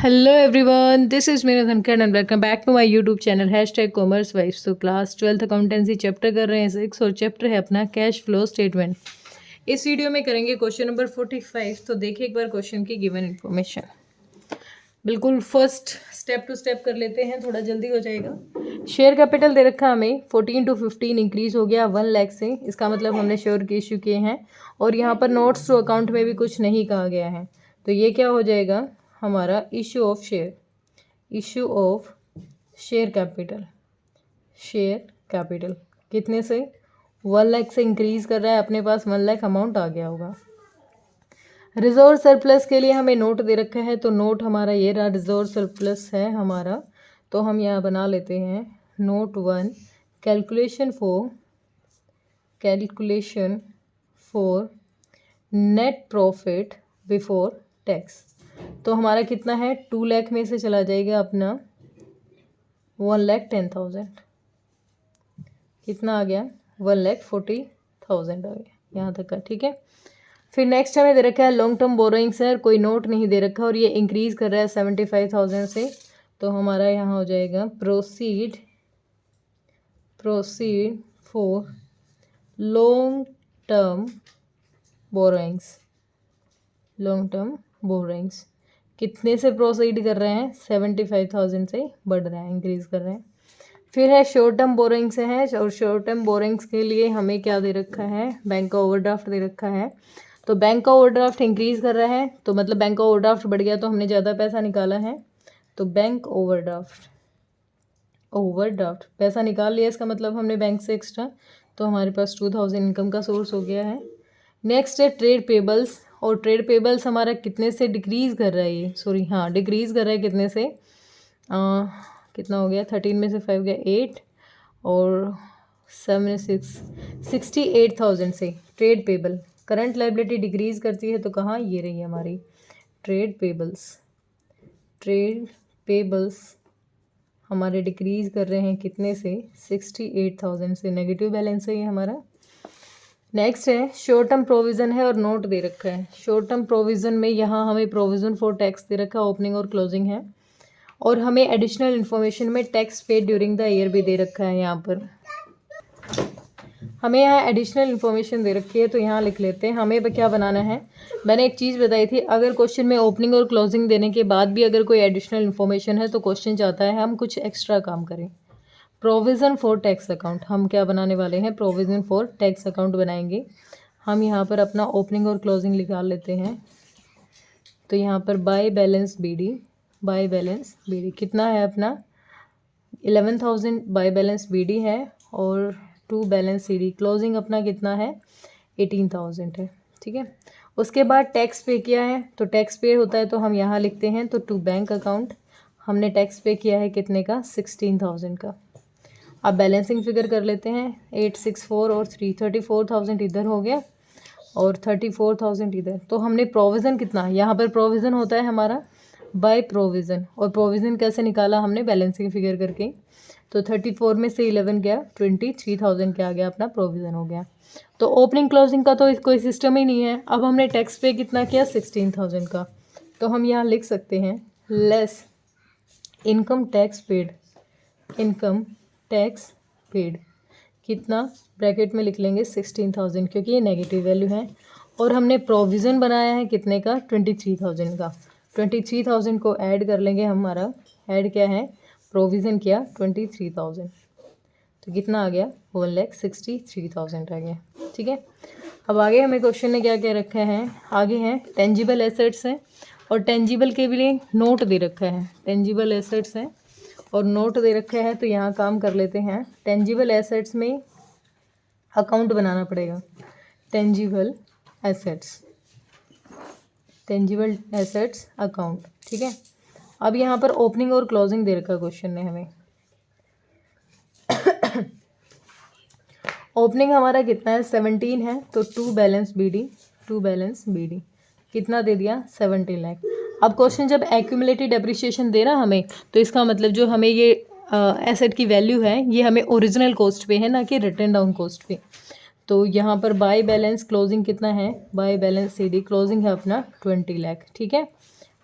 Hello everyone, this is मेरा Dhankhar and welcome back to my YouTube channel #commerce vibes। तो class 12th accountancy chapter कर रहे हैं 6 और चैप्टर है अपना कैश फ्लो स्टेटमेंट। इस वीडियो में करेंगे क्वेश्चन नंबर 45। तो देखिए एक बार क्वेश्चन की गिवन इन्फॉर्मेशन। बिल्कुल फर्स्ट स्टेप टू स्टेप कर लेते हैं, थोड़ा जल्दी हो जाएगा। शेयर कैपिटल दे रखा हमें 14 to 15 इंक्रीज हो गया 1 लाख से, इसका मतलब हमने शेयर के इशू किए हैं और यहाँ पर नोट्स टू अकाउंट में भी कुछ नहीं कहा गया है। तो ये क्या हो जाएगा हमारा इशू ऑफ शेयर कैपिटल कितने से 1 लाख से इंक्रीज कर रहा है, अपने पास 1 लाख अमाउंट आ गया होगा। रिजर्व सरप्लस के लिए हमें नोट दे रखा है, तो नोट हमारा ये रहा, रिजर्व सरप्लस है हमारा। तो हम यहाँ बना लेते हैं note 1 calculation for net profit before tax. तो हमारा कितना है 2 लाख में से चला जाएगा अपना 1,10,000। कितना आ गया 1,40,000 आ गया यहाँ तक का, ठीक है। फिर नेक्स्ट हमें दे रखा है लॉन्ग टर्म बोरोइंग्स है, कोई नोट नहीं दे रखा और ये इंक्रीज कर रहा है 75,000 से। तो हमारा यहाँ हो जाएगा proceed for long term borrowings कितने से प्रोसीड कर रहे हैं 75,000 से बढ़ रहा है, इंक्रीज कर रहे हैं। फिर है शॉर्ट टर्म बोरोइंग्स है, और शॉर्ट टर्म बोरोइंग्स के लिए हमें क्या दे रखा है बैंक का ओवरड्राफ्ट दे रखा है। तो बैंक का ओवरड्राफ्ट इंक्रीज कर रहा है, तो मतलब बैंक का ओवरड्राफ्ट बढ़ गया तो हमने ज़्यादा पैसा निकाला है। तो बैंक ओवरड्राफ्ट पैसा निकाल लिया, इसका मतलब हमने बैंक से एक्स्ट्रा, तो हमारे पास 2,000 इनकम का सोर्स हो गया है। नेक्स्ट है ट्रेड पेबल्स, और ट्रेड पेबल्स हमारा कितने से डिक्रीज़ कर रहा है डिक्रीज़ कर रहा है कितने से कितना हो गया 13 में से 5 गया 8 और 7 में 6 68,000 से trade payable. Current liability decrease करती है, तो कहाँ ये रही हमारी ट्रेड पेबल्स हमारे डिक्रीज़ कर रहे हैं कितने से 68,000 से, नेगेटिव बैलेंस है ये हमारा। नेक्स्ट है शॉर्ट टर्म प्रोविज़न है और नोट दे रखा है। शॉर्ट टर्म प्रोविज़न में यहाँ हमें प्रोविज़न फॉर टैक्स दे रखा है, ओपनिंग और क्लोजिंग है, और हमें एडिशनल इन्फॉर्मेशन में tax paid during the year भी दे रखा है। यहाँ पर हमें यहाँ एडिशनल इन्फॉर्मेशन दे रखी है, तो यहाँ लिख लेते हैं हमें क्या बनाना है। मैंने एक चीज़ बताई थी, अगर क्वेश्चन में ओपनिंग और क्लोजिंग देने के बाद भी अगर कोई एडिशनल इन्फॉर्मेशन है तो क्वेश्चन चाहता है हम कुछ एक्स्ट्रा काम करें। प्रोविज़न फॉर टैक्स अकाउंट हम क्या बनाने वाले हैं, प्रोविज़न फॉर टैक्स अकाउंट बनाएंगे। हम यहाँ पर अपना ओपनिंग और क्लोजिंग निकाल लेते हैं। तो यहाँ पर बाय बैलेंस बीडी कितना है अपना 11,000 बाय बैलेंस बीडी है, और 2 बैलेंस सीडी क्लोजिंग अपना कितना है 18,000 है, ठीक है। उसके बाद टैक्स पे किया है, तो टैक्स पे होता है तो हम यहाँ लिखते हैं, तो टू बैंक अकाउंट हमने टैक्स पे किया है कितने का 16,000 का। अब बैलेंसिंग फिगर कर लेते हैं 864 और 34,000 इधर हो गया और 34,000 इधर। तो हमने प्रोविज़न कितना, यहाँ पर प्रोविज़न होता है हमारा बाय प्रोविज़न, और प्रोविज़न कैसे निकाला हमने बैलेंसिंग फिगर करके। तो 34 में से 11 गया 23,000 क्या आ गया अपना प्रोविज़न हो गया। तो ओपनिंग क्लोजिंग का तो कोई सिस्टम ही नहीं है। अब हमने टैक्स पे कितना किया 16,000 का, तो हम यहाँ लिख सकते हैं लेस इनकम टैक्स पेड कितना, ब्रैकेट में लिख लेंगे 16,000 क्योंकि ये नेगेटिव वैल्यू है, और हमने प्रोविज़न बनाया है कितने का 23,000 का। 23,000 को ऐड कर लेंगे, हमारा ऐड क्या है प्रोविज़न किया 23,000, तो कितना आ गया 1,63,000 आ गया, ठीक है। अब आगे हमें क्वेश्चन ने क्या क्या रखा है, आगे हैं टेंजिबल एसेट्स हैं, और टेंजिबल के लिए नोट दे रखा है। टेंजिबल एसेट्स हैं और नोट दे रखा है, तो यहाँ काम कर लेते हैं। टेंजिबल एसेट्स में अकाउंट बनाना पड़ेगा, टेंजिबल एसेट्स अकाउंट, ठीक है। अब यहाँ पर ओपनिंग और क्लोजिंग दे रखा क्वेश्चन ने हमें। ओपनिंग हमारा कितना है 17 है, तो 2 बैलेंस बीडी कितना दे दिया 70 लाख। अब क्वेश्चन जब एक्यूमुलेटेड डेप्रिसिएशन दे रहा हमें, तो इसका मतलब जो हमें ये एसेट की वैल्यू है ये हमें ओरिजिनल कॉस्ट पे है, ना कि रिटन डाउन कॉस्ट पे। तो यहाँ पर बाय बैलेंस क्लोजिंग कितना है, बाय बैलेंस सीडी क्लोजिंग है अपना 20 लाख, ठीक है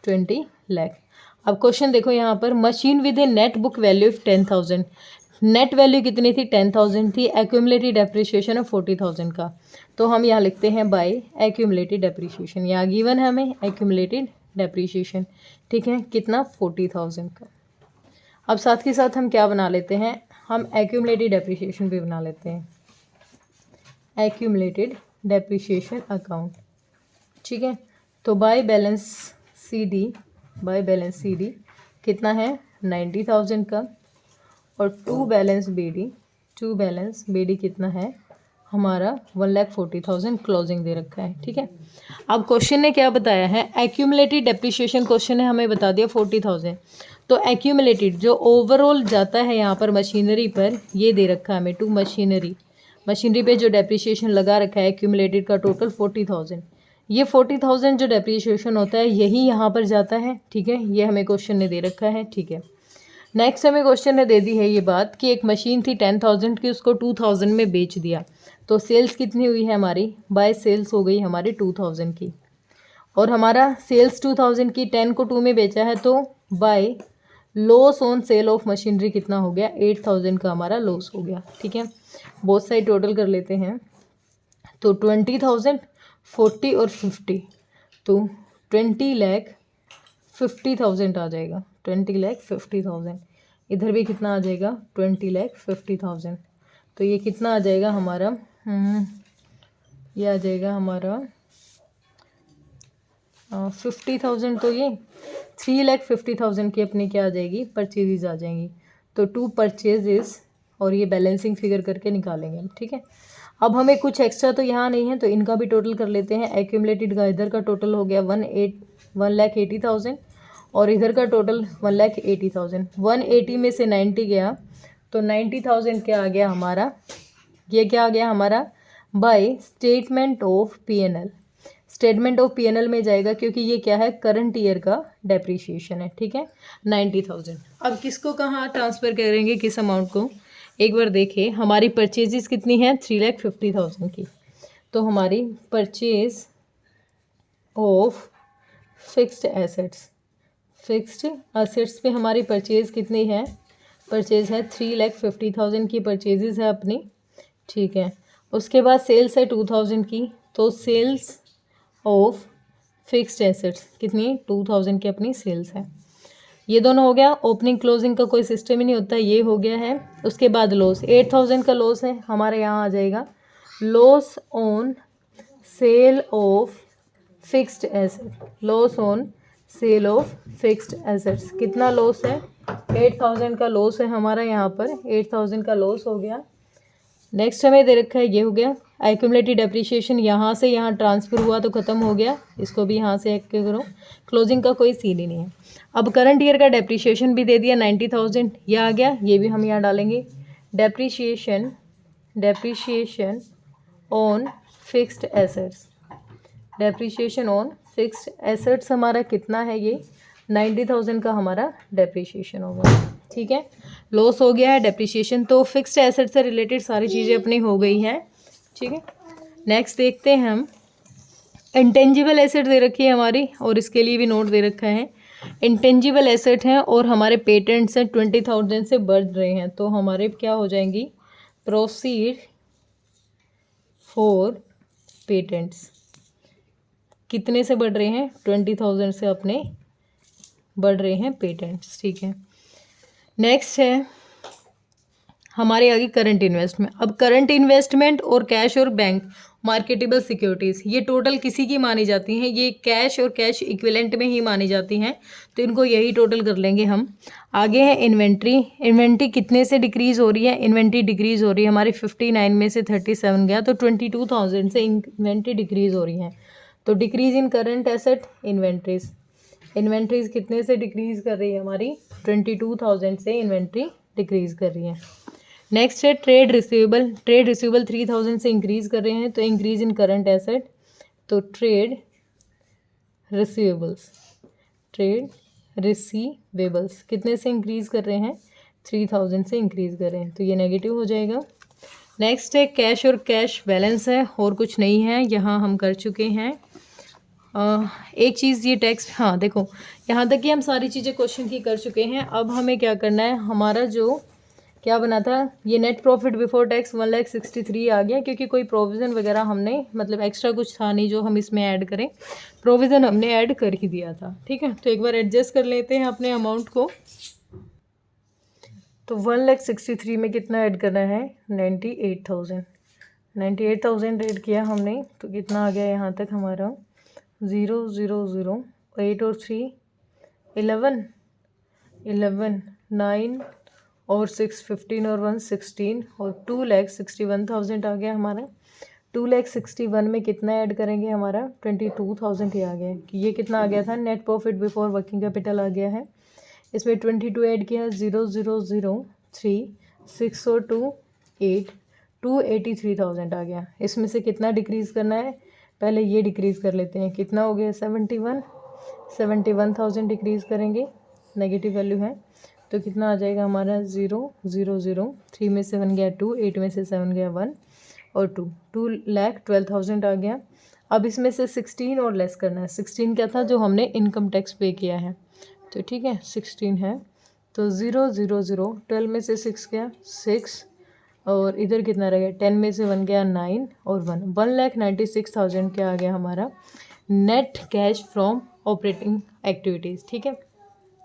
20 लाख। अब क्वेश्चन देखो यहाँ पर, machine with A net book value of 10,000, net value कितनी थी 10,000 थी, एक्यूमुलेटेड डेप्रिसिएशन है 40,000 का। तो हम यहाँ लिखते हैं बाय एक्यूमुलेटेड डेप्रिसिएशन, यहाँ गिवन है हमें एक्यूमुलेटेड डेप्रिसिएशन, ठीक है, कितना 40,000 का। अब साथ के साथ हम क्या बना लेते हैं, हम एक्यूमुलेटेड डेप्रिसिएशन भी बना लेते हैं, एक्यूमुलेटेड डेप्रिसिएशन अकाउंट, ठीक है। तो बाय बैलेंस सी डी कितना है 90,000 का, और टू बैलेंस बी डी कितना है हमारा 1,40,000 क्लोजिंग दे रखा है, ठीक है। अब क्वेश्चन ने क्या बताया है, एक्यूमुलेटेड डेप्रिसिएशन क्वेश्चन ने हमें बता दिया 40,000। तो एक्यूमुलेटेड जो ओवरऑल जाता है यहाँ पर मशीनरी पर, ये दे रखा है हमें टू मशीनरी पे जो डेप्रिसिएशन लगा रखा है एक्यूमुलेटेड का टोटल 40,000। ये 40,000 जो डेप्रिसिएशन होता है यही यहाँ पर जाता है, ठीक है, ये हमें क्वेश्चन ने दे रखा है, ठीक है। नेक्स्ट हमें क्वेश्चन ने दे दी है ये बात कि एक मशीन थी 10,000 की, उसको 2,000 में बेच दिया, तो सेल्स कितनी हुई है हमारी, बाय सेल्स हो गई हमारी 2,000 की, और हमारा सेल्स 2,000 की 10 को 2 में बेचा है, तो by loss on sale of machinery कितना हो गया 8,000 का हमारा लॉस हो गया, ठीक है। बोथ साइड टोटल कर लेते हैं, तो 20,000 40 और 50, तो 20,50,000 आ जाएगा, 20,50,000। इधर भी कितना आ जाएगा 20,50,000। तो ये कितना आ जाएगा हमारा, ये आ जाएगा हमारा 50,000, तो ये 3,50,000 की अपनी क्या आ जाएगी परचेजेज आ जाएंगी। तो 2 परचेजेस, और ये बैलेंसिंग फिगर करके निकालेंगे हम, ठीक है। अब हमें कुछ एक्स्ट्रा तो यहाँ नहीं है, तो इनका भी टोटल कर लेते हैं। एक्यूमुलेटेड का इधर का टोटल हो गया 1,80,000, और इधर का टोटल 1,80,000। 180 में से 90 गया, तो 90,000 क्या आ गया हमारा, ये क्या आ गया हमारा by statement of PNL. Statement of PNL में जाएगा, क्योंकि ये क्या है करंट ईयर का डेप्रीशिएशन है, ठीक है, 90,000। अब किसको कहाँ ट्रांसफ़र करेंगे, किस अमाउंट को, एक बार देखिए। हमारी परचेजेस कितनी है 3,50,000 की, तो हमारी परचेज ऑफ फिक्स्ड एसेट्स पे हमारी परचेज़ कितनी है, परचेज़ है 3,50,000 की परचेजेस है अपनी, ठीक है। उसके बाद सेल्स है 2,000 की, तो सेल्स ऑफ फिक्स्ड एसेट्स कितनी 2,000 की अपनी सेल्स है। ये दोनों हो गया, ओपनिंग क्लोजिंग का कोई सिस्टम ही नहीं होता, ये हो गया है। उसके बाद लॉस 8,000 का लॉस है हमारे यहाँ आ जाएगा, loss on sale of fixed asset, loss on sale of fixed assets कितना लॉस है 8,000 का लॉस है हमारा यहाँ पर, 8,000 का लॉस हो गया। नेक्स्ट हमें दे रखा है, ये हो गया एक्यूमुलेटेड डेप्रिसिएशन, यहाँ से यहाँ ट्रांसफ़र हुआ तो ख़त्म हो गया, इसको भी यहाँ से करो, क्लोजिंग का कोई सीन ही नहीं है। अब करंट ईयर का डेप्रिसिएशन भी दे दिया 90,000, ये आ गया, ये भी हम यहाँ डालेंगे। Depreciation on fixed assets, depreciation on fixed assets हमारा कितना है, ये 90,000 का हमारा डेप्रिसिएशन होगा, ठीक है। लॉस हो गया है, डेप्रिसिएशन, तो फिक्स्ड एसेट से रिलेटेड सारी चीज़ें अपनी हो गई हैं, ठीक है। नेक्स्ट देखते हैं हम, इंटेंजिबल एसेट दे रखी है हमारी, और इसके लिए भी नोट दे रखा है। इंटेंजिबल एसेट हैं और हमारे पेटेंट्स हैं 20,000 से बढ़ रहे हैं, तो हमारे क्या हो जाएंगी, प्रोसीड फॉर पेटेंट्स कितने से बढ़ रहे हैं 20,000 से अपने बढ़ रहे हैं पेटेंट्स, ठीक है। नेक्स्ट है हमारे आगे करंट इन्वेस्टमेंट। अब करंट इन्वेस्टमेंट और कैश और बैंक मार्केटेबल सिक्योरिटीज़, ये टोटल किसी की मानी जाती हैं, ये कैश और कैश इक्विवेलेंट में ही मानी जाती हैं, तो इनको यही टोटल कर लेंगे हम। आगे है इन्वेंट्री कितने से डिक्रीज़ हो रही है, इन्वेंट्री डिक्रीज़ हो रही है हमारी 59 में से 37 गया, तो 22,000 से इन्वेंट्री डिक्रीज़ हो रही है। तो डिक्रीज़ इन करंट एसेट इन्वेंट्रीज़ कितने से डिक्रीज़ कर रही है हमारी 22,000 से इन्वेंट्री डिक्रीज़ कर रही है। नेक्स्ट है ट्रेड रिसीवेबल 3,000 से इंक्रीज़ कर रहे हैं, तो इंक्रीज़ इन करंट एसेट, तो ट्रेड रिसीवेबल्स कितने से इंक्रीज़ कर रहे हैं 3,000 से इंक्रीज़ कर रहे हैं, तो ये नेगेटिव हो जाएगा। नेक्स्ट है कैश और कैश बैलेंस है, और कुछ नहीं है, यहाँ हम कर चुके हैं। एक चीज़ ये टैक्स, हाँ देखो यहाँ तक कि हम सारी चीज़ें क्वेश्चन की कर चुके हैं। अब हमें क्या करना है, हमारा जो क्या बना था, ये नेट प्रॉफिट बिफोर टैक्स 1,63,000 आ गया, क्योंकि कोई प्रोविज़न वगैरह हमने मतलब एक्स्ट्रा कुछ था नहीं जो हम इसमें ऐड करें, प्रोविज़न हमने ऐड कर ही दिया था। ठीक है, तो एक बार एडजस्ट कर लेते हैं अपने अमाउंट को। तो 1,63,000 में कितना ऐड करना है, 98,000। 98,000 ऐड किया हमने तो कितना आ गया यहाँ तक हमारा, 0 0 0 8 और 3 11 11 9 और 6 15 और 1 16 और 2,61,000 आ गया हमारा। 2,61,000 में कितना ऐड करेंगे, हमारा 22,000 ही आ गया कि ये कितना आ गया था, net profit before working capital आ गया है। इसमें 22 ऐड किया, 0 0 0 3 6 और 2 8 283,000 आ गया। इसमें से कितना डिक्रीज़ करना है, पहले ये डिक्रीज़ कर लेते हैं, कितना हो गया 71,000 डिक्रीज़ करेंगे, नेगेटिव वैल्यू है तो कितना आ जाएगा हमारा 0 0 0 3 में से 1 गया 2 8 में से 7 गया 1 और 2,12,000 आ गया। अब इसमें से 16 और लेस करना है। 16 क्या था, जो हमने इनकम टैक्स पे किया है, तो ठीक है 16 है तो 0 0 0 12 में से 6 गया 6 और इधर कितना रह गया 10 में से 1 गया 9 और 1 1,96,000 क्या आ गया हमारा net cash from operating activities. ठीक है,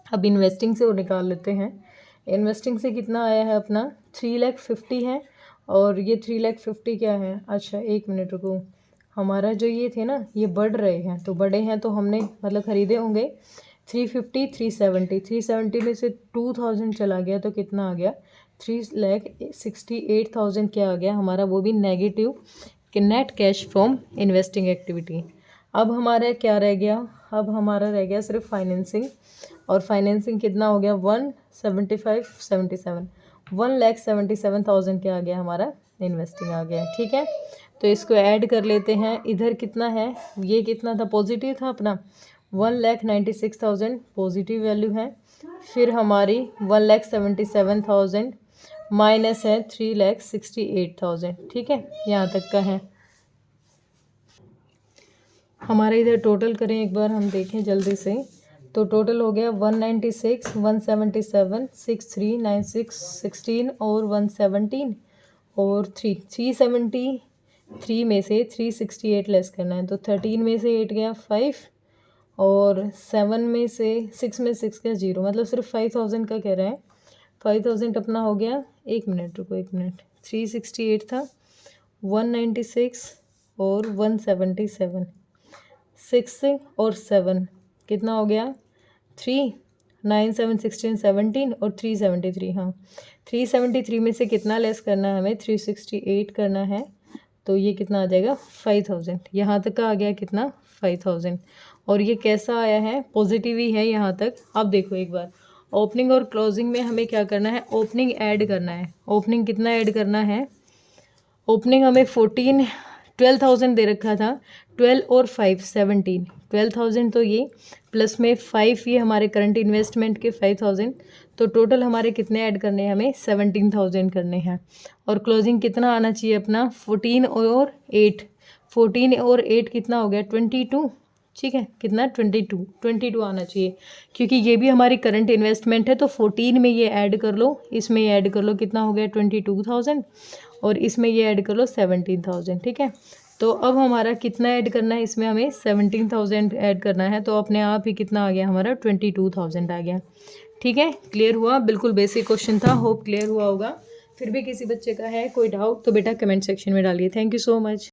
अब इन्वेस्टिंग से वो निकाल लेते हैं। इन्वेस्टिंग से कितना आया है अपना 3,50,000 है और ये 3,50,000 क्या है, अच्छा एक मिनट रुको, हमारा जो ये थे ना ये बढ़ रहे हैं, तो बड़े हैं तो हमने मतलब ख़रीदे होंगे 350 370 में से 2,000 चला गया तो कितना आ गया 3,68,000 क्या आ गया हमारा, वो भी नेगेटिव कि net cash from investing activity. अब हमारा क्या रह गया, अब हमारा रह गया सिर्फ फाइनेंसिंग, और फाइनेंसिंग कितना हो गया 1,77,000 क्या आ गया हमारा इन्वेस्टिंग आ गया। ठीक है, तो इसको ऐड कर लेते हैं। इधर कितना है, ये कितना था पॉजिटिव था अपना 1,96,000 पॉजिटिव वैल्यू है, फिर हमारी 1,77,000 माइनस है 3,68,000। ठीक है, यहाँ तक का है हमारे। इधर टोटल करें एक बार हम देखें जल्दी से, तो टोटल हो गया 196 177 63 96 16 और 117 और 373 में से 368 लेस करना है, तो 13 में से 8 गया 5 और 7 में से 6 में 6 गया 0, मतलब सिर्फ 5,000 का कह रहे हैं। 5,000 अपना हो गया, एक मिनट रुको एक मिनट, 368 था 196 और 177 6 और 7 कितना हो गया 3 9 7 16 17 और 373, हाँ 373 में से कितना लेस करना है हमें 368 करना है, तो ये कितना आ जाएगा 5,000। यहाँ तक का आ गया कितना 5,000, और ये कैसा आया है पॉजिटिव ही है यहाँ तक। अब देखो एक बार ओपनिंग और क्लोजिंग में हमें क्या करना है, ओपनिंग ऐड करना है। ओपनिंग कितना ऐड करना है, ओपनिंग हमें 12,000 दे रखा था, 12 और 5 17, 12,000 तो ये प्लस में 5 ये हमारे करंट इन्वेस्टमेंट के 5,000, तो टोटल हमारे कितने ऐड करने हैं हमें 17,000 करने हैं। और क्लोजिंग कितना आना चाहिए अपना 14 और 8 कितना हो गया 22। ठीक है, कितना 22 आना चाहिए, क्योंकि ये भी हमारी करंट इन्वेस्टमेंट है, तो 14 में ये ऐड कर लो, इसमें ये ऐड कर लो, कितना हो गया 22,000 और इसमें ये ऐड कर लो 17,000। ठीक है, तो अब हमारा कितना ऐड करना है, इसमें हमें 17,000 ऐड करना है, तो अपने आप ही कितना आ गया हमारा 22,000 आ गया। ठीक है, क्लियर हुआ, बिल्कुल बेसिक क्वेश्चन था, होप क्लियर हुआ होगा। फिर भी किसी बच्चे का है कोई डाउट तो बेटा कमेंट सेक्शन में डालिए। Thank you so much.